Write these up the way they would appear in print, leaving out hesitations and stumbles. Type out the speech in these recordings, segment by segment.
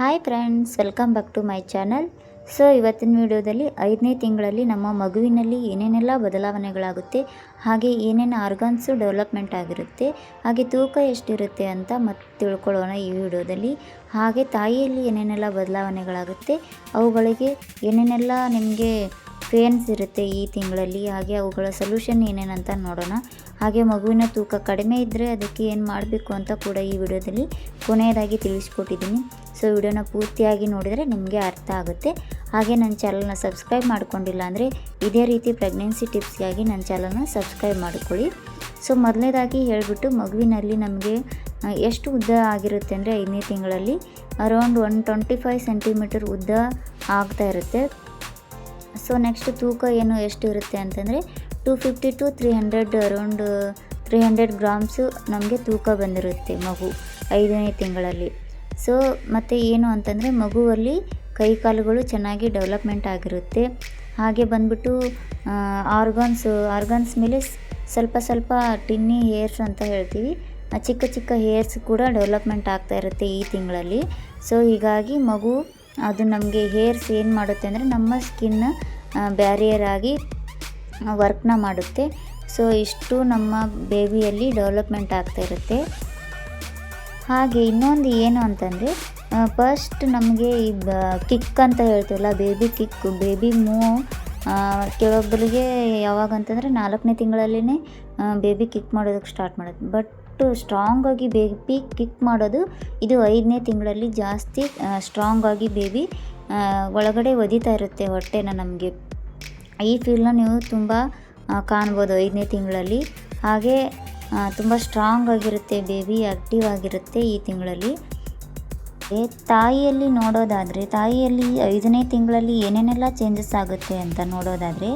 Hi friends, welcome back to my channel. So ಇವತ್ತಿನ ವಿಡಿಯೋದಲ್ಲಿ 5ನೇ ತಿಂಗಳಲ್ಲಿ ನಮ್ಮ ಮಗುವಿನಲ್ಲಿ ಏನೇನೆಲ್ಲ ಬದಲಾವಣೆಗಳಾಗುತ್ತೆ, ಹಾಗೆ ಏನೇನು ಆರ್ಗನ್ಸು ಡೆವಲಪ್ಮೆಂಟ್ ಆಗಿರುತ್ತೆ, ಹಾಗೆ ತೂಕ ಎಷ್ಟಿರುತ್ತೆ ಅಂತ ಮತ್ತೆ ತಿಳ್ಕೊಳ್ಳೋಣ ಈ ವಿಡಿಯೋದಲ್ಲಿ. ಹಾಗೆ ತಾಯಿಯಲ್ಲಿ ಏನೇನೆಲ್ಲ ಬದಲಾವಣೆಗಳಾಗುತ್ತೆ, ಅವುಗಳಿಗೆ ಏನೇನೆಲ್ಲ ನಿಮಗೆ ಪೇನ್ಸ್ ಇರುತ್ತೆ ಈ ತಿಂಗಳಲ್ಲಿ, ಹಾಗೆ ಅವುಗಳ ಸೊಲ್ಯೂಷನ್ ಏನೇನಂತ ನೋಡೋಣ. ಹಾಗೆ ಮಗುವಿನ ತೂಕ ಕಡಿಮೆ ಇದ್ದರೆ ಅದಕ್ಕೆ ಏನು ಮಾಡಬೇಕು ಅಂತ ಕೂಡ ಈ ವಿಡಿಯೋದಲ್ಲಿ ಕೊನೆಯದಾಗಿ ತಿಳಿಸ್ಕೊಟ್ಟಿದ್ದೀನಿ. ಸೊ ವಿಡಿಯೋನ ಪೂರ್ತಿಯಾಗಿ ನೋಡಿದರೆ ನಿಮಗೆ ಅರ್ಥ ಆಗುತ್ತೆ. ಹಾಗೆ ನನ್ನ ಚಾನಲ್ನ ಸಬ್ಸ್ಕ್ರೈಬ್ ಮಾಡ್ಕೊಂಡಿಲ್ಲ ಅಂದರೆ ಇದೇ ರೀತಿ ಪ್ರೆಗ್ನೆನ್ಸಿ ಟಿಪ್ಸ್ಗಾಗಿ ನನ್ನ ಚಾನಲ್ನ ಸಬ್ಸ್ಕ್ರೈಬ್ ಮಾಡಿಕೊಳ್ಳಿ. ಸೊ ಮೊದಲನೇದಾಗಿ ಹೇಳಿಬಿಟ್ಟು, ಮಗುವಿನಲ್ಲಿ ನಮಗೆ ಎಷ್ಟು ಉದ್ದ ಆಗಿರುತ್ತೆ ಅಂದರೆ 5ನೇ ತಿಂಗಳಲ್ಲಿ ಅರೌಂಡ್ 125 ಸೆಂಟಿಮೀಟರ್ ಉದ್ದ ಆಗ್ತಾ ಇರುತ್ತೆ. ಸೊ ನೆಕ್ಸ್ಟ್ ತೂಕ ಎಷ್ಟು ಇರುತ್ತೆ ಅಂತಂದರೆ 250 to 300 ಅರೌಂಡ್ 300 ಗ್ರಾಮ್ಸು ನಮಗೆ ತೂಕ ಬಂದಿರುತ್ತೆ ಮಗು 5ನೇ ತಿಂಗಳಲ್ಲಿ. ಸೊ ಮತ್ತು ಏನು ಅಂತಂದರೆ ಮಗುವಲ್ಲಿ ಕೈಕಾಲುಗಳು ಚೆನ್ನಾಗಿ ಡೆವಲಪ್ಮೆಂಟ್ ಆಗಿರುತ್ತೆ. ಹಾಗೆ ಬಂದ್ಬಿಟ್ಟು ಆರ್ಗನ್ಸ್ ಮೇಲೆ ಸ್ವಲ್ಪ ಟಿನ್ನಿ ಹೇರ್ಸ್ ಅಂತ ಹೇಳ್ತೀವಿ, ಚಿಕ್ಕ ಚಿಕ್ಕ ಹೇರ್ಸ್ ಕೂಡ ಡೆವಲಪ್ಮೆಂಟ್ ಆಗ್ತಾ ಇರುತ್ತೆ ಈ ತಿಂಗಳಲ್ಲಿ. ಸೊ ಹೀಗಾಗಿ ಮಗು ಅದು ನಮಗೆ ಹೇರ್ಸ್ ಏನು ಮಾಡುತ್ತೆ ಅಂದರೆ ನಮ್ಮ ಸ್ಕಿನ್ ಬ್ಯಾರಿಯರ್ ಆಗಿ ವರ್ಕ್ನ ಮಾಡುತ್ತೆ. ಸೊ ಇಷ್ಟು ನಮ್ಮ ಬೇಬಿಯಲ್ಲಿ ಡೆವಲಪ್ಮೆಂಟ್ ಆಗ್ತಾ ಇರುತ್ತೆ. ಹಾಗೆ ಇನ್ನೊಂದು ಏನು ಅಂತಂದರೆ, ಫಸ್ಟ್ ನಮಗೆ ಈ ಕಿಕ್ ಅಂತ ಹೇಳ್ತೀವಲ್ಲ, ಬೇಬಿ ಮೂವ್ ಕೆಲವೊಬ್ಬರಿಗೆ ಯಾವಾಗ ಅಂತಂದರೆ 4ನೇ ತಿಂಗಳಲ್ಲೇ ಬೇಬಿ ಕಿಕ್ ಮಾಡೋದಕ್ಕೆ ಸ್ಟಾರ್ಟ್ ಮಾಡೋದು. ಬಟ್ ಸ್ಟ್ರಾಂಗಾಗಿ ಬೇಬಿ ಕಿಕ್ ಮಾಡೋದು ಇದು 5ನೇ ತಿಂಗಳಲ್ಲಿ ಜಾಸ್ತಿ ಸ್ಟ್ರಾಂಗಾಗಿ ಬೇಬಿ ಒಳಗಡೆ ಒದಿತಾ ಇರುತ್ತೆ ಹೊಟ್ಟೆನ. ನಮಗೆ ಈ ಫೀಲ್ನ ನೀವು ತುಂಬ ಕಾಣ್ಬೋದು 5ನೇ ತಿಂಗಳಲ್ಲಿ. ಹಾಗೆ ತುಂಬ ಸ್ಟ್ರಾಂಗ್ ಆಗಿರುತ್ತೆ ಬೇಬಿ, ಆ್ಯಕ್ಟಿವ್ ಆಗಿರುತ್ತೆ ಈ ತಿಂಗಳಲ್ಲಿ. ತಾಯಿಯಲ್ಲಿ ನೋಡೋದಾದರೆ, ತಾಯಿಯಲ್ಲಿ 5ನೇ ತಿಂಗಳಲ್ಲಿ ಏನೇನೆಲ್ಲ ಚೇಂಜಸ್ ಆಗುತ್ತೆ ಅಂತ ನೋಡೋದಾದರೆ,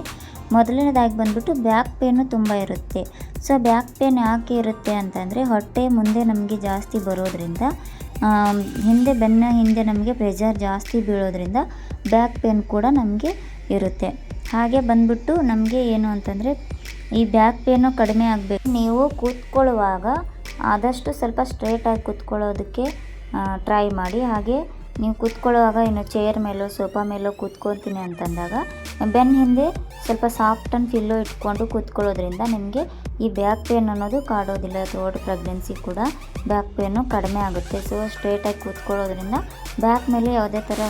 ಮೊದಲನೇದಾಗಿ ಬಂದ್ಬಿಟ್ಟು ಬ್ಯಾಕ್ ಪೇನು ತುಂಬ ಇರುತ್ತೆ. ಸೊ ಬ್ಯಾಕ್ ಪೇನ್ ಯಾಕೆ ಇರುತ್ತೆ ಅಂತಂದರೆ, ಹೊಟ್ಟೆ ಮುಂದೆ ನಮಗೆ ಜಾಸ್ತಿ ಬರೋದ್ರಿಂದ, ಬೆನ್ನ ಹಿಂದೆ ನಮಗೆ ಪ್ರೆಷರ್ ಜಾಸ್ತಿ ಬೀಳೋದ್ರಿಂದ ಬ್ಯಾಕ್ ಪೇನ್ ಕೂಡ ನಮಗೆ ಇರುತ್ತೆ. ಹಾಗೆ ಬಂದ್ಬಿಟ್ಟು ನಮಗೆ ಏನು ಅಂತಂದರೆ, ಈ ಬ್ಯಾಕ್ ಪೇನು ಕಡಿಮೆ ಆಗಬೇಕು. ನೀವು ಕೂತ್ಕೊಳ್ಳುವಾಗ ಆದಷ್ಟು ಸ್ವಲ್ಪ ಸ್ಟ್ರೇಟಾಗಿ ಕೂತ್ಕೊಳ್ಳೋದಕ್ಕೆ ಟ್ರೈ ಮಾಡಿ. ಹಾಗೆ ನೀವು ಕೂತ್ಕೊಳ್ಳುವಾಗ ಇನ್ನು ಚೇರ್ ಮೇಲೋ ಸೋಫಾ ಮೇಲೋ ಕೂತ್ಕೊತೀನಿ ಅಂತಂದಾಗ ಬೆನ್ನ ಹಿಂದೆ ಸ್ವಲ್ಪ ಸಾಫ್ಟ್ ಆ್ಯಂಡ್ ಪಿಲ್ಲೋ ಇಟ್ಕೊಂಡು ಕೂತ್ಕೊಳ್ಳೋದ್ರಿಂದ ನಿಮಗೆ ಈ ಬ್ಯಾಕ್ ಪೇನ್ ಅನ್ನೋದು ಕಾಡೋದಿಲ್ಲ. ಥರ್ಡ್ ಪ್ರೆಗ್ನೆನ್ಸಿ ಕೂಡ ಬ್ಯಾಕ್ ಪೇನು ಕಡಿಮೆ ಆಗುತ್ತೆ. ಸೊ ಸ್ಟ್ರೇಟಾಗಿ ಕೂತ್ಕೊಳ್ಳೋದ್ರಿಂದ ಬ್ಯಾಕ್ ಮೇಲೆ ಯಾವುದೇ ಥರ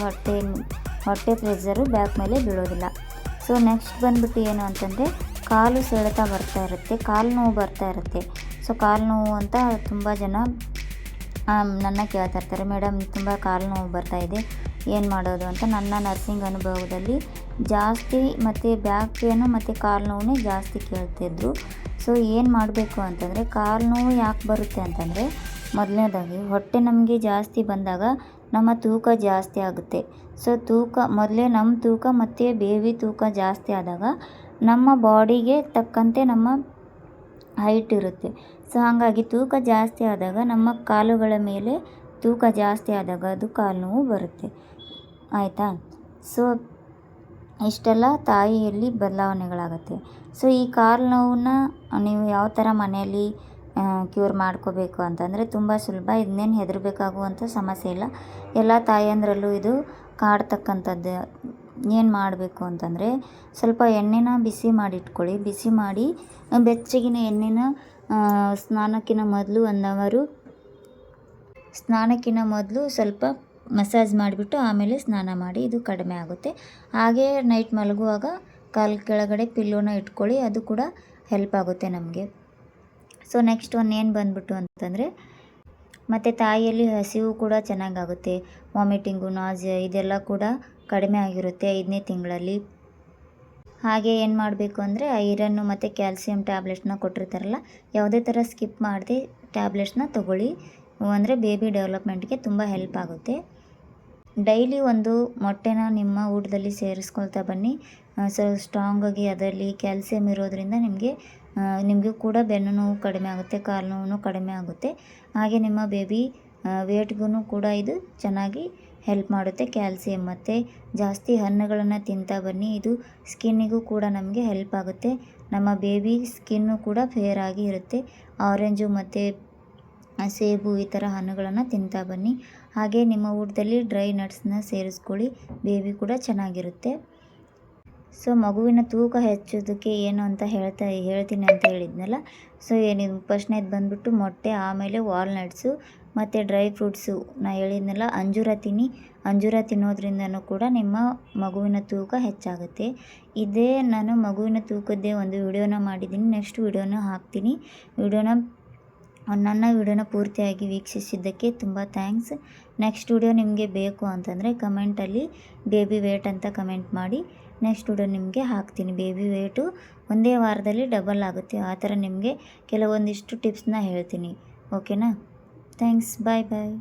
ಹೊಟ್ಟೆ ಪ್ರೆಷರು ಬ್ಯಾಕ್ ಮೇಲೆ ಬೀಳೋದಿಲ್ಲ. ಸೊ ನೆಕ್ಸ್ಟ್ ಬಂದ್ಬಿಟ್ಟು ಏನು ಅಂತಂದರೆ, ಕಾಲು ಸೆಳೆತ ಬರ್ತಾ ಇರುತ್ತೆ, ಕಾಲು ನೋವು ಬರ್ತಾ ಇರುತ್ತೆ. ಸೊ ಕಾಲು ನೋವು ಅಂತ ತುಂಬ ಜನ ನನ್ನ ಕೇಳ್ತಾ ಇರ್ತಾರೆ, ಮೇಡಮ್ ತುಂಬ ಕಾಲು ನೋವು ಬರ್ತಾಯಿದೆ, ಏನು ಮಾಡೋದು ಅಂತ. ನನ್ನ ನರ್ಸಿಂಗ್ ಅನುಭವದಲ್ಲಿ ಜಾಸ್ತಿ ಮತ್ತು ಬ್ಯಾಕ್ ಪೇನು ಮತ್ತು ಕಾಲು ನೋವನ್ನೇ ಜಾಸ್ತಿ ಕೇಳ್ತಿದ್ರು. ಸೊ ಏನು ಮಾಡಬೇಕು ಅಂತಂದರೆ, ಕಾಲು ನೋವು ಯಾಕೆ ಬರುತ್ತೆ ಅಂತಂದರೆ, ಮೊದಲನೇದಾಗಿ ಹೊಟ್ಟೆ ನಮಗೆ ಜಾಸ್ತಿ ಬಂದಾಗ ನಮ್ಮ ತೂಕ ಜಾಸ್ತಿ ಆಗುತ್ತೆ. ಸೊ ನಮ್ಮ ತೂಕ ಮತ್ತು ಬೇಬಿ ತೂಕ ಜಾಸ್ತಿ ಆದಾಗ ನಮ್ಮ ಬಾಡಿಗೆ ತಕ್ಕಂತೆ ನಮ್ಮ ಹೈಟ್ ಇರುತ್ತೆ. ಸೊ ಹಾಗಾಗಿ ತೂಕ ಜಾಸ್ತಿ ಆದಾಗ ನಮ್ಮ ಕಾಲುಗಳ ಮೇಲೆ ತೂಕ ಜಾಸ್ತಿ ಆದಾಗ ಅದು ಕಾಲು ನೋವು ಬರುತ್ತೆ. ಆಯಿತಾ? ಸೊ ಇಷ್ಟೆಲ್ಲ ತಾಯಿಯಲ್ಲಿ ಬದಲಾವಣೆಗಳಾಗುತ್ತೆ. ಸೊ ಈ ಕಾಲು ನೋವನ್ನ ನೀವು ಯಾವ ಥರ ಮನೆಯಲ್ಲಿ ಕ್ಯೂರ್ ಮಾಡ್ಕೋಬೇಕು ಅಂತಂದರೆ ತುಂಬ ಸುಲಭ. ಇದನ್ನೇನು ಹೆದರಬೇಕಾಗುವಂಥ ಸಮಸ್ಯೆ ಇಲ್ಲ. ಎಲ್ಲ ತಾಯಂದ್ರಲ್ಲೂ ಇದು ಕಾಡ್ತಕ್ಕಂಥದ್ದು. ಏನು ಮಾಡಬೇಕು ಅಂತಂದರೆ, ಸ್ವಲ್ಪ ಎಣ್ಣೆನ ಬಿಸಿ ಮಾಡಿ ಇಟ್ಕೊಳ್ಳಿ. ಬಿಸಿ ಮಾಡಿ ಬೆಚ್ಚಗಿನ ಎಣ್ಣೆನ ಸ್ನಾನಕ್ಕಿಂತ ಮೊದಲು ಸ್ವಲ್ಪ ಮಸಾಜ್ ಮಾಡಿಬಿಟ್ಟು ಆಮೇಲೆ ಸ್ನಾನ ಮಾಡಿ, ಇದು ಕಡಿಮೆ ಆಗುತ್ತೆ. ಹಾಗೆ ನೈಟ್ ಮಲಗುವಾಗ ಕಾಲು ಕೆಳಗಡೆ ಪಿಲ್ಲೋನ ಇಟ್ಕೊಳ್ಳಿ, ಅದು ಕೂಡ ಹೆಲ್ಪ್ ಆಗುತ್ತೆ ನಮಗೆ. ಸೊ ನೆಕ್ಸ್ಟ್ ಏನು ಬಂದ್ಬಿಟ್ಟು ಅಂತಂದರೆ, ಮತ್ತು ತಾಯಿಯಲ್ಲಿ ಹಸಿವು ಕೂಡ ಚೆನ್ನಾಗಾಗುತ್ತೆ. ವಾಮಿಟಿಂಗು, ನಾಸಿಯಾ ಇದೆಲ್ಲ ಕೂಡ ಕಡಿಮೆ ಆಗಿರುತ್ತೆ 5ನೇ ತಿಂಗಳಲ್ಲಿ. ಹಾಗೆ ಏನು ಮಾಡಬೇಕು ಅಂದರೆ, ಐರನ್ನು ಮತ್ತು ಕ್ಯಾಲ್ಸಿಯಂ ಟ್ಯಾಬ್ಲೆಟ್ಸ್ನ ಕೊಟ್ಟಿರ್ತಾರಲ್ಲ, ಯಾವುದೇ ಥರ ಸ್ಕಿಪ್ ಮಾಡದೆ ಟ್ಯಾಬ್ಲೆಟ್ಸ್ನ ತೊಗೊಳ್ಳಿ. ಅಂದರೆ ಬೇಬಿ ಡೆವಲಪ್ಮೆಂಟ್ಗೆ ತುಂಬ ಹೆಲ್ಪ್ ಆಗುತ್ತೆ. ಡೈಲಿ ಒಂದು ಮೊಟ್ಟೆನ ನಿಮ್ಮ ಊಟದಲ್ಲಿ ಸೇರಿಸ್ಕೊಳ್ತಾ ಬನ್ನಿ. ಸೊ ಸ್ಟ್ರಾಂಗಾಗಿ ಅದರಲ್ಲಿ ಕ್ಯಾಲ್ಸಿಯಂ ಇರೋದ್ರಿಂದ ನಿಮಗೂ ಕೂಡ ಬೆನ್ನು ನೋವು ಕಡಿಮೆ ಆಗುತ್ತೆ, ಕಾಲು ನೋವು ಕಡಿಮೆ ಆಗುತ್ತೆ. ಹಾಗೆ ನಿಮ್ಮ ಬೇಬಿ ವೇಟ್ಗೂ ಕೂಡ ಇದು ಚೆನ್ನಾಗಿ ಹೆಲ್ಪ್ ಮಾಡುತ್ತೆ ಕ್ಯಾಲ್ಸಿಯಂ. ಮತ್ತು ಜಾಸ್ತಿ ಹಣ್ಣುಗಳನ್ನು ತಿಂತಾ ಬನ್ನಿ, ಇದು ಸ್ಕಿನ್ನಿಗೂ ಕೂಡ ನಮಗೆ ಹೆಲ್ಪ್ ಆಗುತ್ತೆ. ನಮ್ಮ ಬೇಬಿ ಸ್ಕಿನ್ನು ಕೂಡ ಫೇರ್ ಆಗಿ ಇರುತ್ತೆ. ಆರೆಂಜು ಮತ್ತು ಸೇಬು ಈ ಥರ ಹಣ್ಣುಗಳನ್ನು ತಿಂತಾ ಬನ್ನಿ. ಹಾಗೆ ನಿಮ್ಮ ಊಟದಲ್ಲಿ ಡ್ರೈ ನಟ್ಸ್ನ ಸೇರಿಸ್ಕೊಳ್ಳಿ, ಬೇಬಿ ಕೂಡ ಚೆನ್ನಾಗಿರುತ್ತೆ. ಸೊ ಮಗುವಿನ ತೂಕ ಹೆಚ್ಚೋದಕ್ಕೆ ಏನು ಅಂತ ಹೇಳ್ತೀನಿ ಅಂತ ಹೇಳಿದ್ನಲ್ಲ. ಸೊ ಏನಿದು ಫಸ್ಟ್ನೇದು ಬಂದುಬಿಟ್ಟು ಮೊಟ್ಟೆ, ಆಮೇಲೆ ವಾಲ್ನಟ್ಸು ಮತ್ತು ಡ್ರೈ ಫ್ರೂಟ್ಸು. ಹೇಳಿದ್ನಲ್ಲ ಅಂಜೂರ ತಿನ್ನೋದ್ರಿಂದನೂ ಕೂಡ ನಿಮ್ಮ ಮಗುವಿನ ತೂಕ ಹೆಚ್ಚಾಗುತ್ತೆ. ಇದೇ ನಾನು ಮಗುವಿನ ತೂಕದ್ದೇ ಒಂದು ವಿಡಿಯೋನ ಮಾಡಿದ್ದೀನಿ, ನೆಕ್ಸ್ಟ್ ವಿಡಿಯೋನ ಹಾಕ್ತೀನಿ. ನನ್ನ ವಿಡಿಯೋನ ಪೂರ್ತಿಯಾಗಿ ವೀಕ್ಷಿಸಿದ್ದಕ್ಕೆ ತುಂಬ ಥ್ಯಾಂಕ್ಸ್. ನೆಕ್ಸ್ಟ್ ವಿಡಿಯೋ ನಿಮಗೆ ಬೇಕು ಅಂತಂದರೆ ಕಮೆಂಟಲ್ಲಿ ಬೇಬಿ ವೇಟ್ ಅಂತ ಕಮೆಂಟ್ ಮಾಡಿ, ನೆಕ್ಸ್ಟ್ ವಿಡಿಯೋ ನಿಮಗೆ ಹಾಕ್ತೀನಿ. ಬೇಬಿ ವೇಟು ಒಂದೇ ವಾರದಲ್ಲಿ ಡಬಲ್ ಆಗುತ್ತೆ, ಆ ಥರ ನಿಮಗೆ ಕೆಲವೊಂದಿಷ್ಟು ಟಿಪ್ಸ್ನ ಹೇಳ್ತೀನಿ. ಓಕೆನಾ? ಥ್ಯಾಂಕ್ಸ್. ಬಾಯ್ ಬಾಯ್.